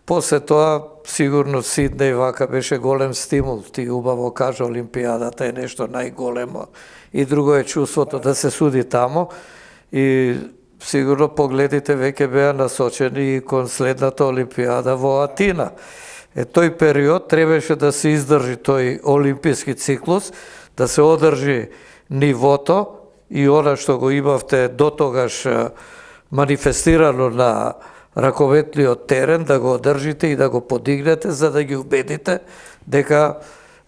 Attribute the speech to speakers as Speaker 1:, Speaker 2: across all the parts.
Speaker 1: После тоа, сигурно Сиднеј вака беше голем стимул. Ти убаво кажа, Олимпијадата е нешто најголемо. И друго е чувството да се суди тамо. И сигурно погледите веќе беа насочени и кон следната Олимпијада во Атина. Тој период требаше да се издржи тој олимписки циклус, да се одржи нивото и она што го имавте до тогаш манифестирано на раковетниот терен, да го одржите и да го подигнете, за да ги убедите дека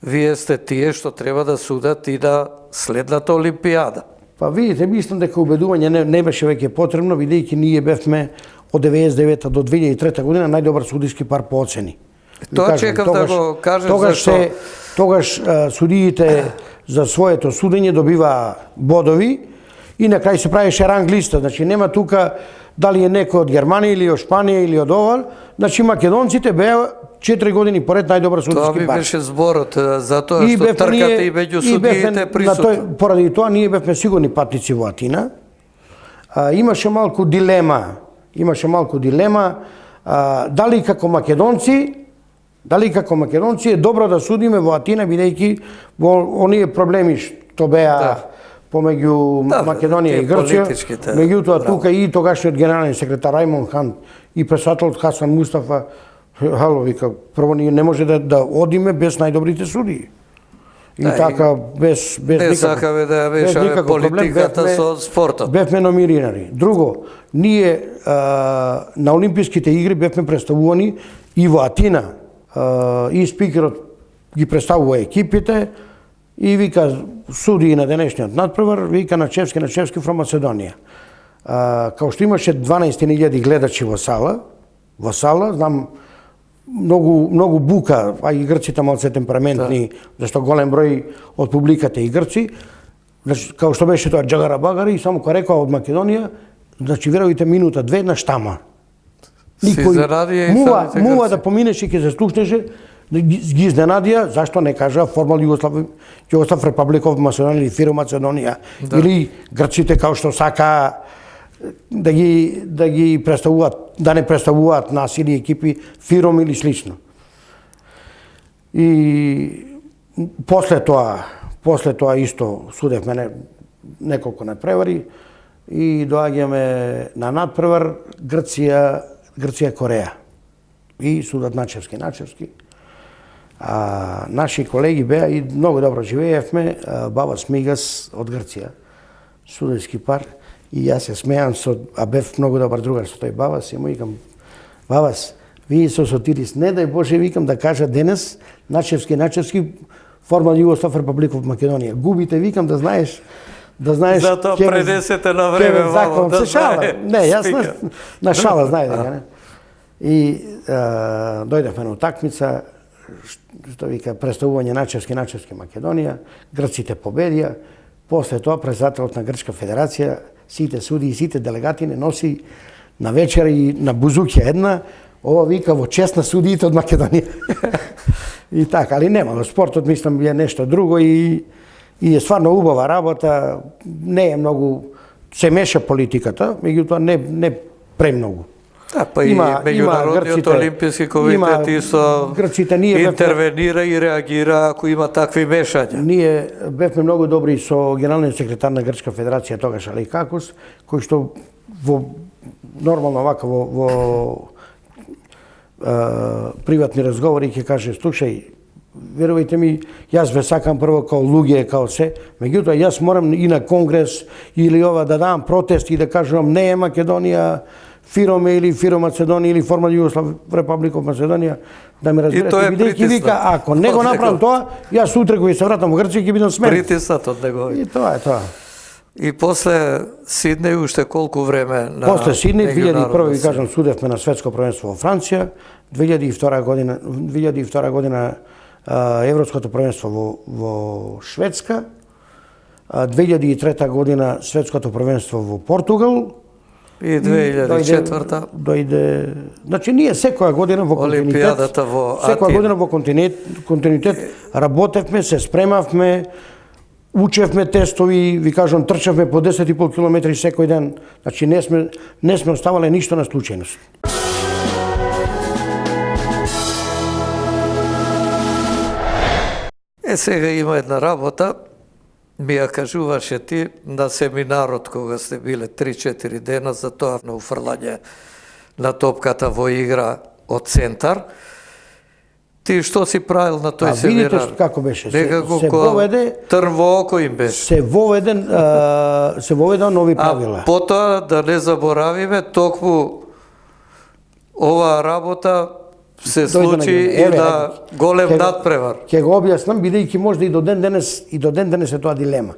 Speaker 1: вие сте тие што треба да судат и на следната Олимпијада.
Speaker 2: Па видите, мислам дека убедување не беше веќе потребно, бидејќи ние бевме од 99 до 2003 година најдобар судиски пар по оцени.
Speaker 1: Тоа чекав да го кажеш зашто.
Speaker 2: Тогаш судиите за своето судење добива бодови и на крај се правеше ранг листа. Значи нема тука дали е некој од Германија или од Шпанија или од овал. Значи македонците беа 4 години поред најдобар судиски бар.
Speaker 1: Тоа би беше зборот, затоа што тркате и меѓу судиите присутни.
Speaker 2: Поради тоа ние бевме сигурни патници во Атина. Имаше малку дилема дали како македонци е добро да судиме во Атина, бидејќи во оние проблеми што беа помеѓу Македонија и Грција. Меѓутоа тука и тогашниот генерален секретар Рајмон Хан и председателот Хасан Мустафа, вика, прво ние не може да одиме без најдобрите судии. И така без
Speaker 1: сакаве да ја мешаме политиката со спортот.
Speaker 2: Бевме номинирани. Друго, ние на Олимписките игри бевме представувани и во Атина. И спикерот ги представува екипите и вика суди на денешниот надпревар, вика Начевски from Македонија. Као што имаше 12.000 гледачи во сала, знам многу бука, а и грците малце темпераментни, зашто голем број од публиката и грци, као што беше тоа джагара багари, и само кога рекоа од Македонија, значи верувате минута, 2 на штама. Никој мува да поминеше и ќе се слушнеше, ги изненадија, зашто не кажа формал Југослав Република Македонија или Фиро Македонија, или грците као што сака да ги представуваат, да не представуваат нас или екипи Фиром или слично. И после тоа исто судевме неколку надпревари и доаѓаме на надпревар Грција-Кореја. И судат Начевски. Наши колеги беа и многу добро живеевме, Бавас Мигас од Грција, судејски пар, и јас се смеам а бев многу добар другар со тој Бавас, и му викам, Бавас, вие со Сотирис, не дај Боже, викам да кажа денес, Начевски, формал Југослав Република Македонија. Губите, викам, да знаеш.
Speaker 1: Затоа пренесете на време вамо, да
Speaker 2: шала. Не, јас на шала, знае дека не. И дојдевме на утакмица, што вика представување Начевски Македонија, грците победија, после тоа председателот на Грчка федерација, сите суди и сите делегати не носи на вечер и на бузуќа една, ова вика во чест на судиите од Македонија. И така, али нема, спортот мислам е нешто друго и е стварно убава работа, не е многу, се меша политиката, меѓутоа не премногу.
Speaker 1: Да, па и Меѓународниот олимписки комитет исто интервенира и реагира ако има такви мешања.
Speaker 2: Ние бевме многу добри со генералниот секретар на Грчка федерација тогаш Алей Какус, кој што во нормално вака во приватни разговори ќе каже, слушај, верувајте ми, јас ве сакам прво као луѓе, као се, меѓутоа јас морам и на конгрес или ова да дам протест и да кажам не е Македонија Фироме или Фиро Македонија или формал Југослав Република Македонија, да ме разберете, бидејќи вика, ако не го направам тоа, јас утре кога се вратам во Грција ќе бидам сменет.
Speaker 1: Притиснат од него.
Speaker 2: И тоа е тоа.
Speaker 1: И после Сиднеј уште колку време на
Speaker 2: После Сиднеј 2001 ви кажам судевме на светско првенство во Франција, 2002 година Европското првенство во Шведска, 2003 година светското првенство во Португал,
Speaker 1: и 2004
Speaker 2: дојде, значи ние секоја година во континуитет, секоја година во континуитет работевме, се спремавме, учевме тестови, ви кажам, трчавме по 10,5 километри секој ден, значи не сме оставале ништо на случајност.
Speaker 1: Сега има една работа, ми ја кажуваше ти на семинарот кога сте биле 3-4 дена за тоа на уфрлање на топката во игра од центар. Ти што си правил на тој семинар?
Speaker 2: Видите како беше.
Speaker 1: Некако
Speaker 2: се воведе
Speaker 1: трн во око им беше.
Speaker 2: се воведа нови правила.
Speaker 1: А потоа да не заборавиме, токму оваа работа се случи и на голем надпревар.
Speaker 2: Ќе го објаснам, бидејќи можда и до ден денес е тоа дилема.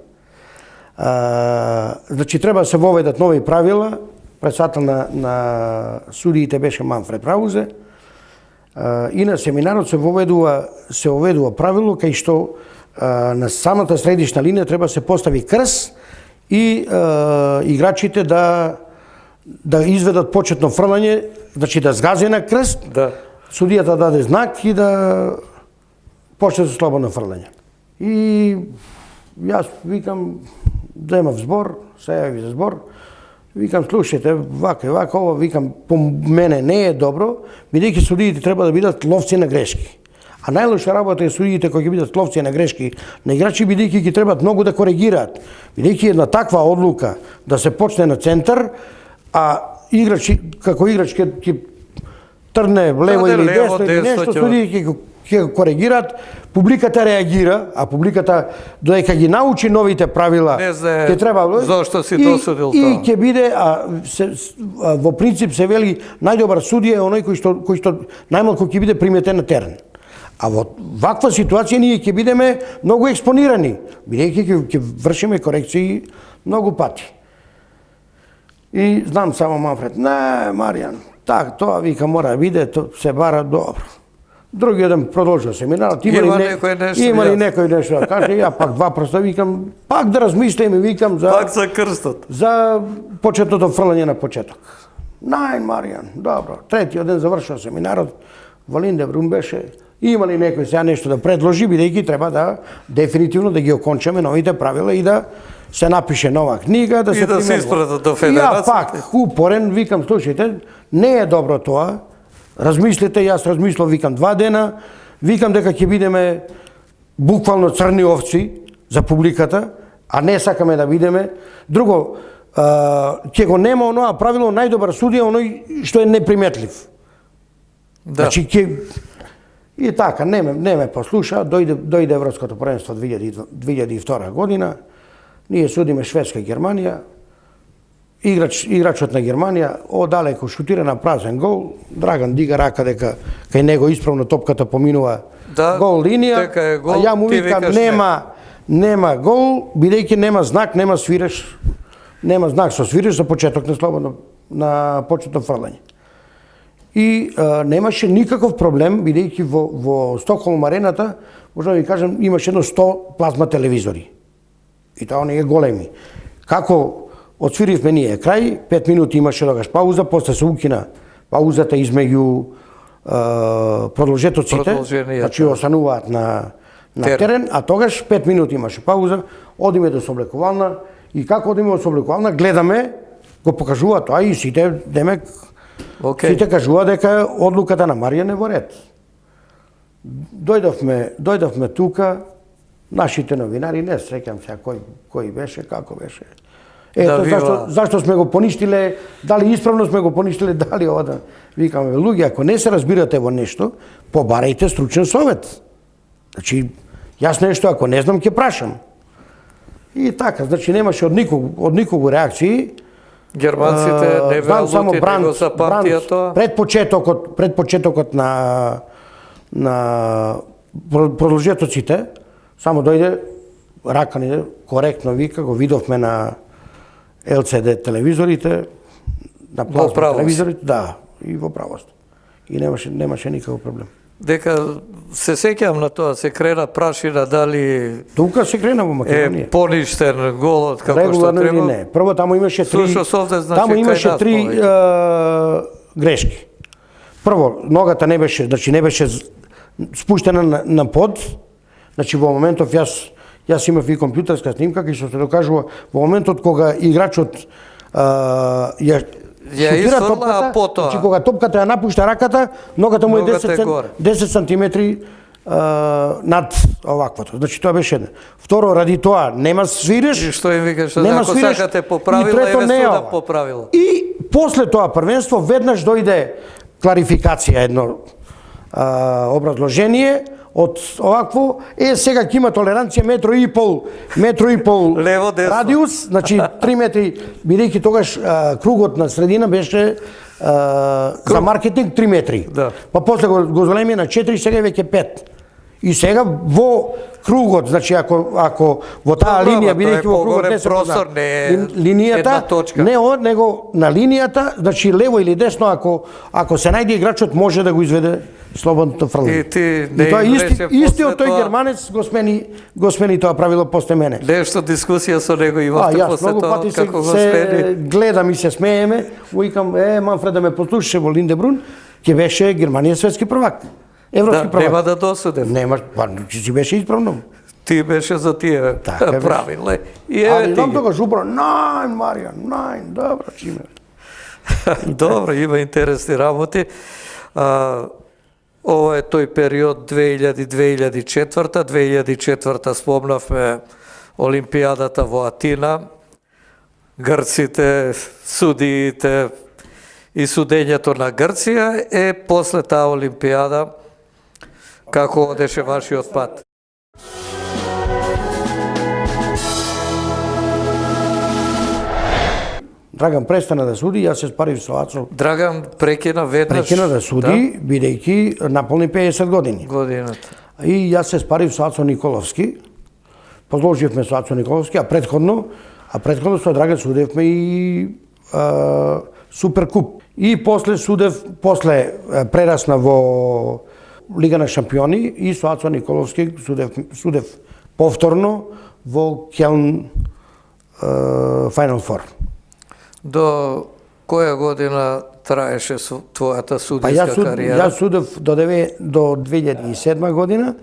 Speaker 2: Значи треба да се воведат нови правила. Председател на судиите беше Манфред Раузе. И на семинарот се воведува правило кај што на самата средишна линија треба да се постави крст и играчите да изведат почетно фрлање, значи да згази на крст, судијата даде знак и да почне со слободно фрлање. И јас викам, демав збор, се јави за збор, викам, слушајте, вака и вака, ова, викам, по мене не е добро, бидејќи судиите треба да бидат ловци на грешки. А најлоша работа е судиите кои ќе бидат ловци на грешки на играчи, бидејќи ќе требаат многу да коригираат. Бидејќи една таква одлука да се почне на центар, а како играч ќе трне лево или десно или нешто, судиите ќе го коригираат, публиката реагира, а публиката додека ги научи новите правила, ќе треба
Speaker 1: зошто си досудил тоа.
Speaker 2: И ќе биде во принцип се вели најдобар судија е оној кој што најмалку ќе биде приметен на терен. А во ваква ситуација ние ќе бидеме многу експонирани, бидејќи ќе вршиме корекции многу пати. И знам само Манфред, не, Маријан, тоа вика мора да биде, се бара добро. Другиот ден продолжил семинарот, има ли некој нешто да каже, ја пак два проста викам, пак да размислиме, викам за
Speaker 1: пак за крстот.
Speaker 2: За почетното фрлање на почеток. Најн, Маријан, добро. Третиот ден завршил семинарот, Валинде Брум беше, има ли некој сега нешто да предложи, бидејќи треба да дефинитивно да ги окончаме новите правила и да се напише нова книга, да се
Speaker 1: применува. И да се испратат до федерација.
Speaker 2: Ја пак, упорен, викам, слушајте, не е добро тоа, размислете, јас размислов, викам 2 дена, викам дека ќе бидеме буквално црни овци за публиката, а не сакаме да бидеме. Друго, ќе го нема оноа правило најдобар судија, оној што е неприметлив. Значи, и така, не ме послуша, дојде Европското првенство 2002 година, ние судиме Шведска и Германија, играчот на Германија одалеку шутира на празен гол, Драган дига рака дека кај него исправно топката поминува гол линија, а ја му викам нема гол, бидејќи нема знак, нема знак со свириш за почеток на слободно на почетно фрлање. И немаше никаков проблем, бидејќи во Стокхолм арената, може да ви кажам, имаше едно 100 плазма телевизори. И тоа оние големи. Како отсвиривме ние крај, 5 минути имаше тогаш пауза, после се укина паузата измеѓу продолжетоците, значи остануваат на терен, а тогаш 5 минути имаше пауза, одиме до соблекувална и како одиме од соблекувална, гледаме, го покажува тоа и сите, демек, сите кажува дека одлуката на Маријан е во ред. Дојдовме тука, нашите новинари, не сеќам сега кој беше, како беше. Ето, зашто сме го поништиле, дали исправно сме го поништиле, дали ова да... Викаме, луѓе, ако не се разбирате во нешто, побарајте стручен совет. Значи, јас нешто, ако не знам, ќе прашам. И така, значи, немаше од никого реакции.
Speaker 1: Германците не беа лути него за партијата.
Speaker 2: Пред почетокот на продолжетоците, само дојде ракани, коректно вика, го видовме на LCD телевизорите, на плазма телевизорите, да, и во правост. И немаше никаков проблем.
Speaker 1: Дека се сеќавам на тоа, се крена прашина дали
Speaker 2: тука се крена во Македонија.
Speaker 1: Е поништен голот како
Speaker 2: регуларно
Speaker 1: што треба.
Speaker 2: Не. Прво таму имаше три грешки. Прво, ногата не беше спуштена на под. Значи во моментов јас имав и компјутерска снимка кај што се докажува во моментот кога играчот ја шутира топката, значи кога топката ја напушта раката, ногата му е 10 сантиметри над оваквото. Значи тоа беше едно. Второ, ради тоа нема свириш.
Speaker 1: И што им викаш,
Speaker 2: нема
Speaker 1: ако
Speaker 2: свириш,
Speaker 1: сакате
Speaker 2: и
Speaker 1: поправила,
Speaker 2: трето,
Speaker 1: еве
Speaker 2: не е
Speaker 1: судот
Speaker 2: ова.
Speaker 1: поправила.
Speaker 2: И после тоа првенство веднаш дојде кларификација, едно образложение од овакво, сега ќе има толеранција метро и пол
Speaker 1: Лево, десно.
Speaker 2: радиус, значи 3 метри, бидејќи тогаш кругот на средина беше за маркетинг 3 метри.
Speaker 1: Да.
Speaker 2: Па после го зголеми на 4, сега е веќе 5. И сега во кругот, значи ако во таа
Speaker 1: Добро,
Speaker 2: линија,
Speaker 1: тоа е
Speaker 2: бидејќи во кругот
Speaker 1: поголем
Speaker 2: не се
Speaker 1: простор,
Speaker 2: позна,
Speaker 1: не е
Speaker 2: линијата,
Speaker 1: една точка.
Speaker 2: него на линијата, значи лево или десно, ако се најде играчот може да го изведе слободното фрлање.
Speaker 1: И ти не
Speaker 2: И тоа
Speaker 1: им рече
Speaker 2: истиот
Speaker 1: после
Speaker 2: тој
Speaker 1: тоа-
Speaker 2: германец го смени тоа правило после мене.
Speaker 1: Нешто дискусија со него имавте
Speaker 2: Јас
Speaker 1: после
Speaker 2: многу
Speaker 1: тоа,
Speaker 2: пати
Speaker 1: како го
Speaker 2: се
Speaker 1: смени.
Speaker 2: гледам и се смееме, викам, Манфред да ме послушаше во Линдебрун, ќе беше Германија светски првак. Европски
Speaker 1: Да,
Speaker 2: првак.
Speaker 1: нема да досудем.
Speaker 2: Нема, па си беше исправно.
Speaker 1: Ти беше за тие
Speaker 2: Така беше.
Speaker 1: правила. И
Speaker 2: Али
Speaker 1: еве
Speaker 2: знам
Speaker 1: ти.
Speaker 2: тогаш убро, најн, Маријан, најн, добро, чиме.
Speaker 1: Добро, има интересни работи. Ова е тој период 2000-2004. 2004 спомнавме Олимпијадата во Атина, грците, судиите и судењето на Грција е после таа Олимпијада како одеше вашиот пат.
Speaker 2: Драган престана да суди, јас се спарив со Ацо.
Speaker 1: Драган прекина веднаш.
Speaker 2: Прекина да суди, бидејќи наполни 50 години.
Speaker 1: Годината.
Speaker 2: И јас се спарив со Ацо Николовски. Продолживме со Ацо Николовски, а предходно со Драган судевме и Суперкуп. И после прерасна во Лига на шампиони и со Ацо Николовски судев повторно во Келн Final Four.
Speaker 1: До која година траеше твојата
Speaker 2: Па
Speaker 1: судијска кариера?
Speaker 2: јас судев до 2007 година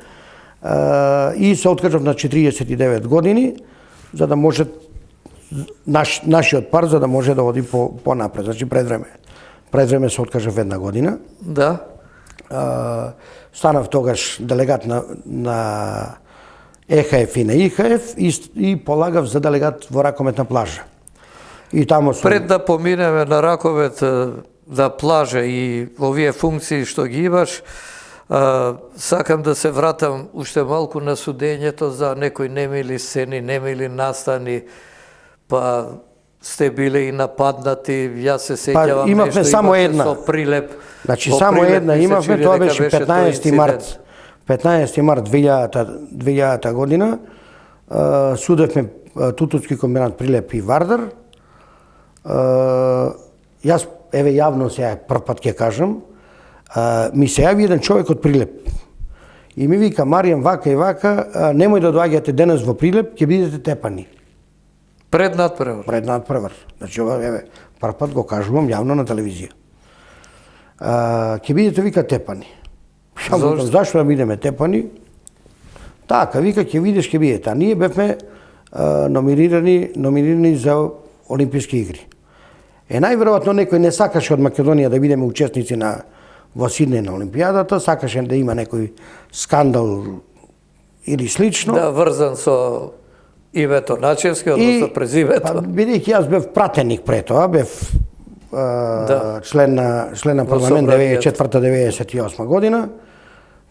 Speaker 2: и се откажав на 49 години, за да може нашиот пар за да може да оди понапред, значи пред време се откажав една година.
Speaker 1: Да.
Speaker 2: Станав тогаш делегат на ЕХФ и на ИХФ и полагав за делегат во ракометна плажа. И тамо
Speaker 1: Пред да поминеме на раковет, да плажа и овие функции што ги имаш, сакам да се вратам уште малку на судењето за некои немили сцени, немили настани, па сте биле и нападнати, јас се сеќавам
Speaker 2: имавме
Speaker 1: нешто,
Speaker 2: само
Speaker 1: имаше
Speaker 2: една.
Speaker 1: со Прилеп.
Speaker 2: Значи
Speaker 1: Во
Speaker 2: само
Speaker 1: Прилеп
Speaker 2: една
Speaker 1: ми се
Speaker 2: имавме,
Speaker 1: чини
Speaker 2: тоа
Speaker 1: дека
Speaker 2: беше
Speaker 1: тој
Speaker 2: 15 март.
Speaker 1: инцидент.
Speaker 2: 15 март 2000 година. Судевме Тутовски комбинат Прилеп и Вардар. Јас еве јавно сега прв пат ќе кажам, ми се јави еден човек од Прилеп. И ми вика, Маријан, вака и вака, немој да доаѓате денес во Прилеп, ќе бидете тепани.
Speaker 1: Пред надпревар.
Speaker 2: Пред надпревар. Значи, ова, еве, прв пат го кажувам јавно на телевизија. Ќе бидете, вика, тепани. Зашто да бидеме тепани? Така, вика, ќе видиш, ќе бидете. А ние бевме номинирани за Олимписки игри. Најверојатно некој не сакаше од Македонија да бидеме учесници во Сиднеј на Олимпијадата, сакаше да има некој скандал или слично.
Speaker 1: Да, врзан со името Начевски, односно презимето.
Speaker 2: Па, бидејќи јас бев пратеник пред тоа, бев член на парламент 94-98 година,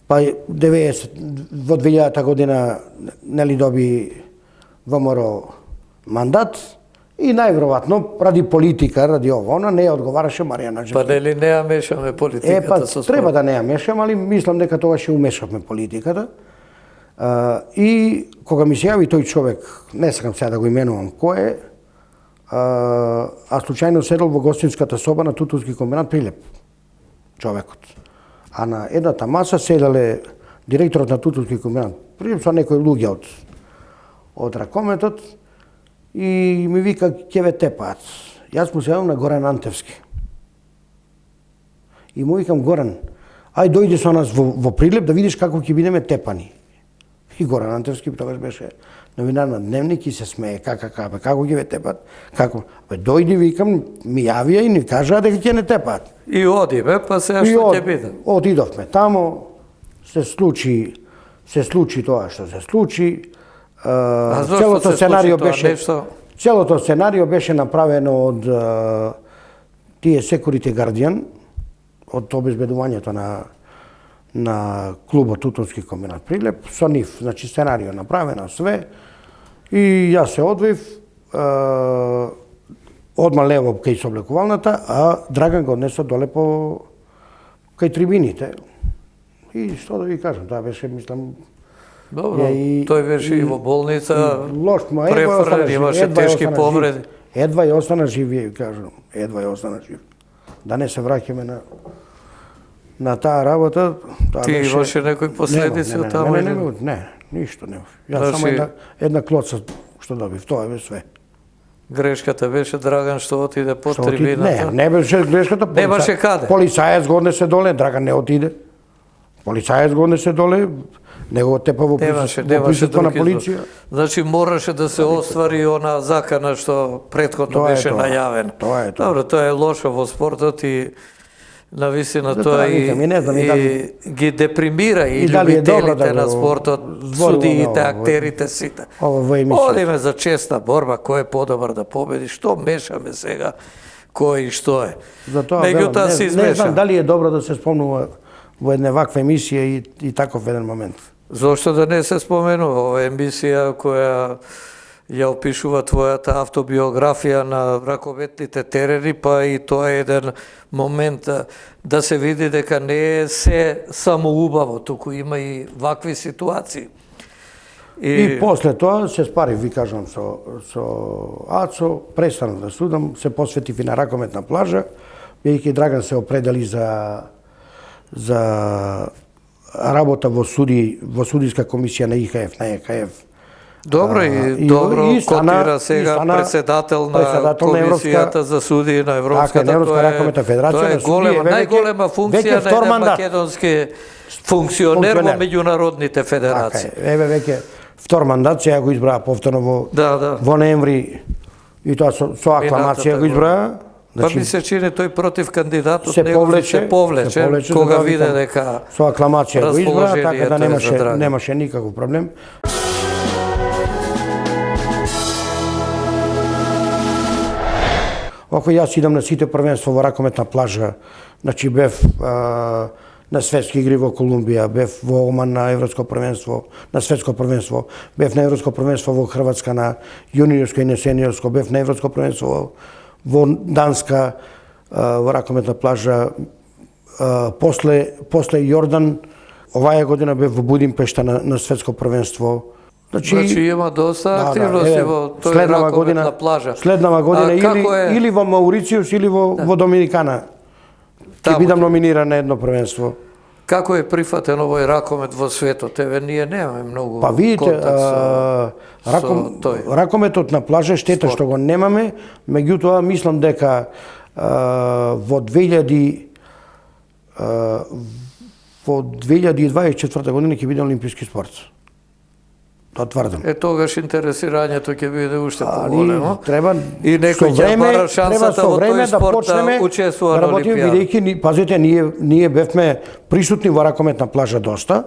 Speaker 2: па во 2000 година нели доби ВМРО мандат и најверојатно ради политика, ради она не ја одговараше Маријан Начевски.
Speaker 1: Па нели не ја мешаме политиката со спорт?
Speaker 2: Треба да не ја мешам, али мислам дека тогаш ја умешавме политиката. И кога ми се јави тој човек, не сакам сега да го именувам кој е, а случајно седел во гостинската соба на Тутовски комбинат Прилеп, човекот. А на едната маса седеле директорот на Тутовски комбинат Прилеп со некои луѓе од ракометот и ми вика, ќе ве тепаат. Јас му се јавам на Горан Антевски. И му викам, Горан, ај дојди со нас во Прилеп да видиш како ќе бидеме тепани. И Горан Антевски тогаш беше новинар на Дневник и се смее, како ќе ве тепат, како, дојди, викам, ми јавија и ни кажаа дека ќе не тепаат.
Speaker 1: И одиме, па сега што ќе биде?
Speaker 2: Отидовме тамо, се случи тоа што се случи.
Speaker 1: А зошто се случи тоа нешто?
Speaker 2: Целото сценарио беше направено од тие Security Guardian, од обезбедувањето на клубот Тутунски комбинат Прилеп, со нив, значи сценарио направено све, и јас се одвив, одма лево кај соблекувалната, а Драган го однесо доле по кај трибините. И што да ви кажам, тоа беше, мислам...
Speaker 1: Добро, тој беше и во болница,
Speaker 2: лош,
Speaker 1: префрлен, имаше тешки повреди.
Speaker 2: Едва и остана жив, ви кажам, едва и остана жив. Да не се враќаме на таа работа.
Speaker 1: Ти имаше некои последици од таму?
Speaker 2: Не, ништо не. Јас само една клоца што добив, тоа е све.
Speaker 1: Грешката беше Драган што отиде под трибината?
Speaker 2: Не беше грешката.
Speaker 1: Немаше каде?
Speaker 2: Полицаец го однесе доле, Драган не отиде. Полицаец го однесе доле, него тепа во присуство на полиција.
Speaker 1: Значи мораше да се оствари она закана што претходно беше најавена.
Speaker 2: Тоа е тоа.
Speaker 1: Добро, тоа е лошо во спортот и навистина тоа и ги депримира и љубителите на спортот, судиите, актерите, сите. Одиме за честна борба, кој е подобар да победи, што мешаме сега, кој и што е. Меѓутоа се измеша.
Speaker 2: Не знам дали е добро да се спомнува во една ваква емисија и таков еден момент.
Speaker 1: Зошто да не се споменува? Ова емисија која ја опишува твојата автобиографија на раковетните терени, па и тоа е еден момент да се види дека не е се само убаво, туку има и вакви ситуации.
Speaker 2: И после тоа се спарив, ви кажам, со Ацо, престанав да судам, се посветив и на ракометна плажа, бидејќи Драган се определи за работа во судиска комисија на ИХФ, на ЕКФ.
Speaker 1: Добро и добро котира сега председател на комисијата за судии на Европската, тоа е најголема функција на еден македонски функционер во меѓународните федерации.
Speaker 2: Еве веќе втор мандат, сега го избраа повторно во ноември, и тоа со акламација го избраа.
Speaker 1: Па ми се чини тој против кандидатот се повлече кога виде дека
Speaker 2: со акламација го избраа, така да немаше никаков проблем. Ако јас идам на сите првенства во ракометна плажа, значи бев на светски игри во Колумбија, бев во Оман на европско првенство, на светско првенство, бев на европско првенство во Хрватска на јуниорско и на сениорско, бев на европско првенство во Данска во ракометна плажа, после Јордан, оваа година бев во Будимпешта на светско првенство.
Speaker 1: Значи има доста активности во тој ракометна плажа.
Speaker 2: Следнава година или во Маурицијус или во Доминикана ќе бидам номиниран на едно првенство.
Speaker 1: Како е прифатен овој ракомет во светот? Еве ние немаме многу контакт.
Speaker 2: Па видите, ракометот на плажа штета што го немаме, меѓутоа мислам дека во 2024 година ќе биде олимписки спорт. Тоа тврдам.
Speaker 1: Тогаш интересирањето ќе биде уште поголемо.
Speaker 2: Треба
Speaker 1: и некој ќе бара шансата во тој спорт да учествува на Олимпијада.
Speaker 2: Бидејќи, пазете, ние бевме присутни во ракометна плажа доста.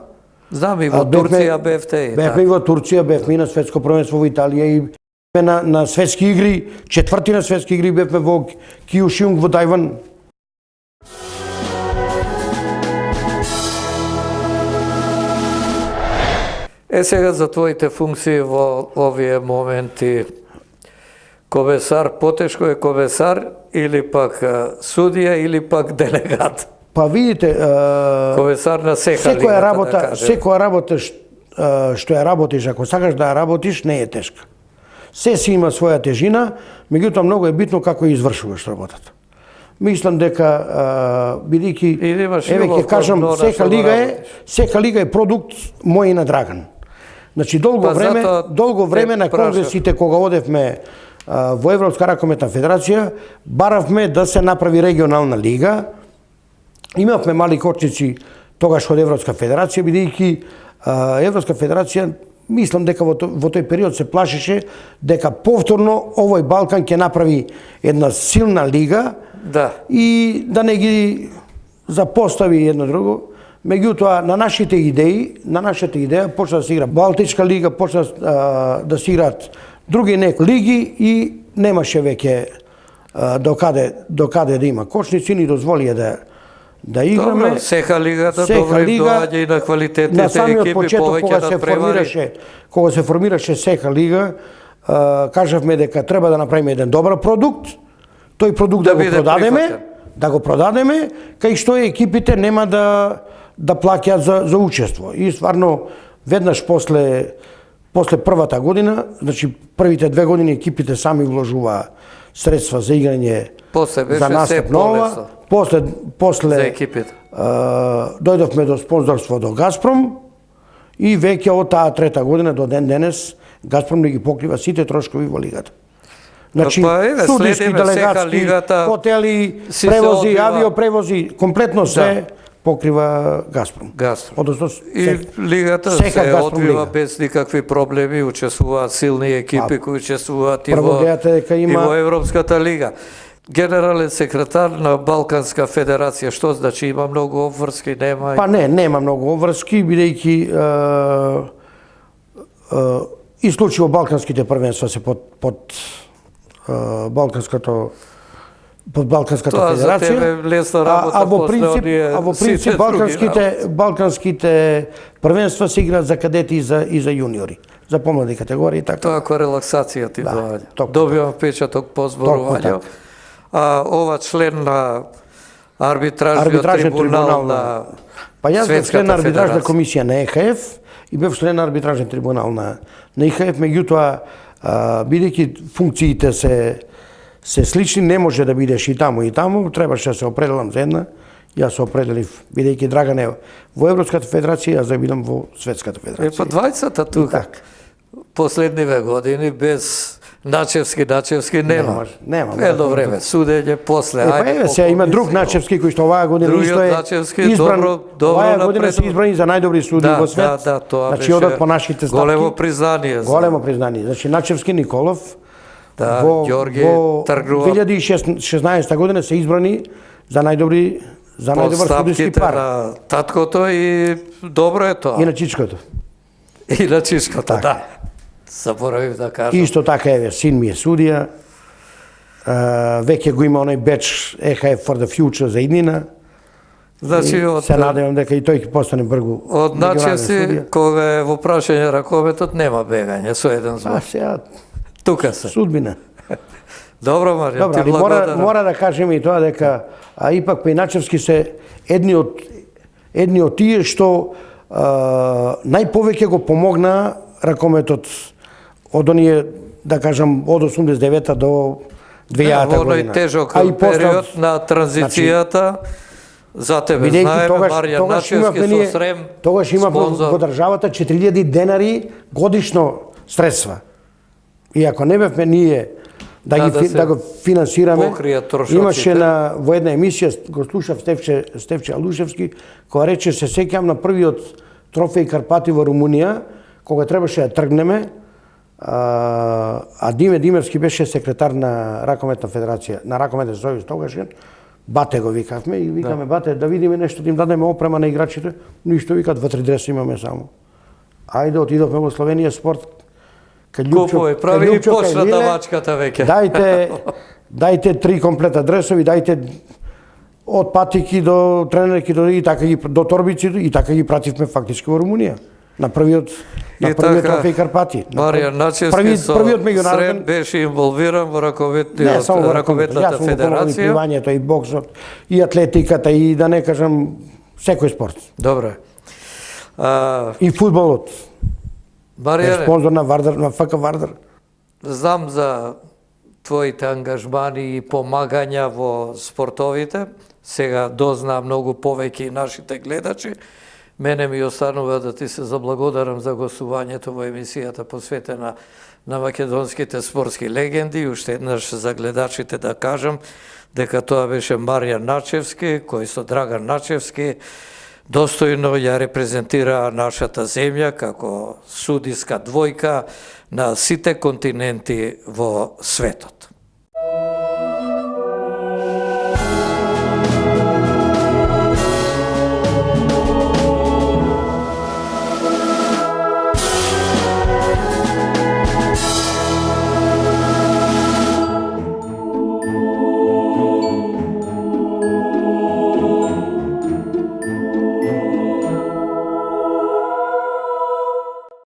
Speaker 1: Знам и во Турција бевте.
Speaker 2: Бевме и во Турција, бевме и на светско првенство во Италија и на светски игри, четврти на светски игри бевме во Киушиунг во Тајван.
Speaker 1: Сега за твоите функции во овие моменти, ковесар, потешко е ковесар или пак судија или пак делегат?
Speaker 2: Па видите,
Speaker 1: ковесар на секоја
Speaker 2: работа, секоја работа што ја работиш, ако сакаш да ја работиш, не е тешка. Се си има своја тежина, меѓутоа многу е битно како ја извршуваш работата. Мислам дека бидејќи еве ќе кажам, сека лига е продукт мој на Драган. Значи долго време на конгресите кога одевме во Европска ракометна федерација, баравме да се направи регионална лига. Имавме мали кочници тогаш од Европска федерација, бидејќи Европска федерација мислам дека во тој период се плашеше дека повторно овој Балкан ќе направи една силна лига и да не ги запостави едно друго. Меѓутоа, на нашата идеја почна да се игра Балтичка лига, почна да се играат други неки лиги и немаше веќе до каде да има кочници, ни дозволија да играме.
Speaker 1: Добро, сека лигата добро им доаѓа и на квалитетните екипи, повеќе надпревари.
Speaker 2: Кога се формираше сека лига, кажавме дека треба да направиме еден добар продукт, тој продукт да го продадеме, кај што екипите нема да плаќаат за учество. И стварно, веднаш после првата година, значи првите 2 години екипите сами вложуваа средства за играње за настап нова. После
Speaker 1: за екипите.
Speaker 2: Дојдовме до спонзорство до Газпром и веќе од таа трета година до ден денес Газпром не ги покрива сите трошкови во лигата. Значи, судиски, делегатски, хотели, превози, авиопревози, комплетно се покрива Газпром.
Speaker 1: Односно, и лигата се одвива без никакви проблеми, учествуваат силни екипи кои учествуваат и во Европската лига. Генерален секретар на Балканска федерација, што значи има многу обврски, нема?
Speaker 2: Па нема многу обврски, бидејќи исклучиво балканските првенства се под Балканската федерација.
Speaker 1: За тебе лесна работа,
Speaker 2: во принцип балканските првенства се играат за кадети и за јуниори, за помлади категории, така.
Speaker 1: Тоа кој релаксација ти доаѓа. Добивам печаток по зборување. А ова член на арбитражниот трибунал на
Speaker 2: Па јас бев член на арбитражна комисија на ЕХФ и бев член на арбитражен трибунал на ЕХФ, меѓутоа бидејќи функциите се слични, не може да бидеш и таму, требаше да се определам за една. Јас се определив, бидејќи Драган е во Европската федерација, јас да бидам во Светската федерација.
Speaker 1: Па двајцата тука, последниве години, без Начевски нема. Едно време, судење, после.
Speaker 2: Еве сега има друг Начевски кој што оваа година исто е избран. Оваа година се избрани за најдобри суди во свет. Значи одат по нашите ставки.
Speaker 1: Големо признание.
Speaker 2: Значи Начевски Николов
Speaker 1: во Тргнува.
Speaker 2: 2016 година се избрани за најдобар судиски пар.
Speaker 1: На таткото и добро е тоа.
Speaker 2: И на Чичкото.
Speaker 1: Да. Заборавив да кажам.
Speaker 2: Исто така еве, син ми е судија. Веќе го има оној беч EHF for the future за иднина.
Speaker 1: Значи,
Speaker 2: се надевам дека и тој ќе постане бргу.
Speaker 1: Од Начевси, кога е во прашање ракометот, нема бегање со еден збор. Тука се.
Speaker 2: Судбина.
Speaker 1: Добро, Марија, ти благодарам.
Speaker 2: Мора да кажеме и тоа дека ипак Пејначевски се едни од тие што најповеќе го помогна ракометот од оние, да кажам, од 89-та до 2000-та година.
Speaker 1: Во оној тежок период на транзицијата, за тебе знаеме, Марија Начевски со Срем,
Speaker 2: тогаш има во државата 4000 денари годишно средства. И ако не бевме ние да го финансираме, имаше во една емисија, го слушав Стефче Алушевски, која рече, се сеќам на првиот трофеј Карпати во Румунија, кога требаше да тргнеме, а Диме Димевски беше секретар на Ракометна федерација, на Ракометен сојуз тогашен, Бате го викавме и викаме, Бате, да видиме нешто, да им дадеме опрема на играчите, ништо викат, 2-3 дреса имаме само. Ајде, отидовме во Словенија спорт,
Speaker 1: Купувај, прави и почна давачката веќе.
Speaker 2: Дајте 3 комплета дресови, дајте од патики до тренерки до торбици и така ги пративме фактички во Румунија. На првиот трофеј Карпати.
Speaker 1: Марија Начевски со Срем беше инволвиран во ракометната федерација.
Speaker 2: И пливањето, и боксот, и атлетиката, и да не кажам секој спорт.
Speaker 1: Добре.
Speaker 2: И фудбалот.
Speaker 1: Марија,
Speaker 2: спонзор на ФК Вардар.
Speaker 1: Знам за твоите ангажмани и помагања во спортовите. Сега дознаа многу повеќе и нашите гледачи. Мене ми останува да ти се заблагодарам за гостувањето во емисијата посветена на македонските спортски легенди и уште еднаш за гледачите да кажам дека тоа беше Марија Начевски, кој со Драган Начевски достојно ја репрезентира нашата земја како судиска двојка на сите континенти во светот.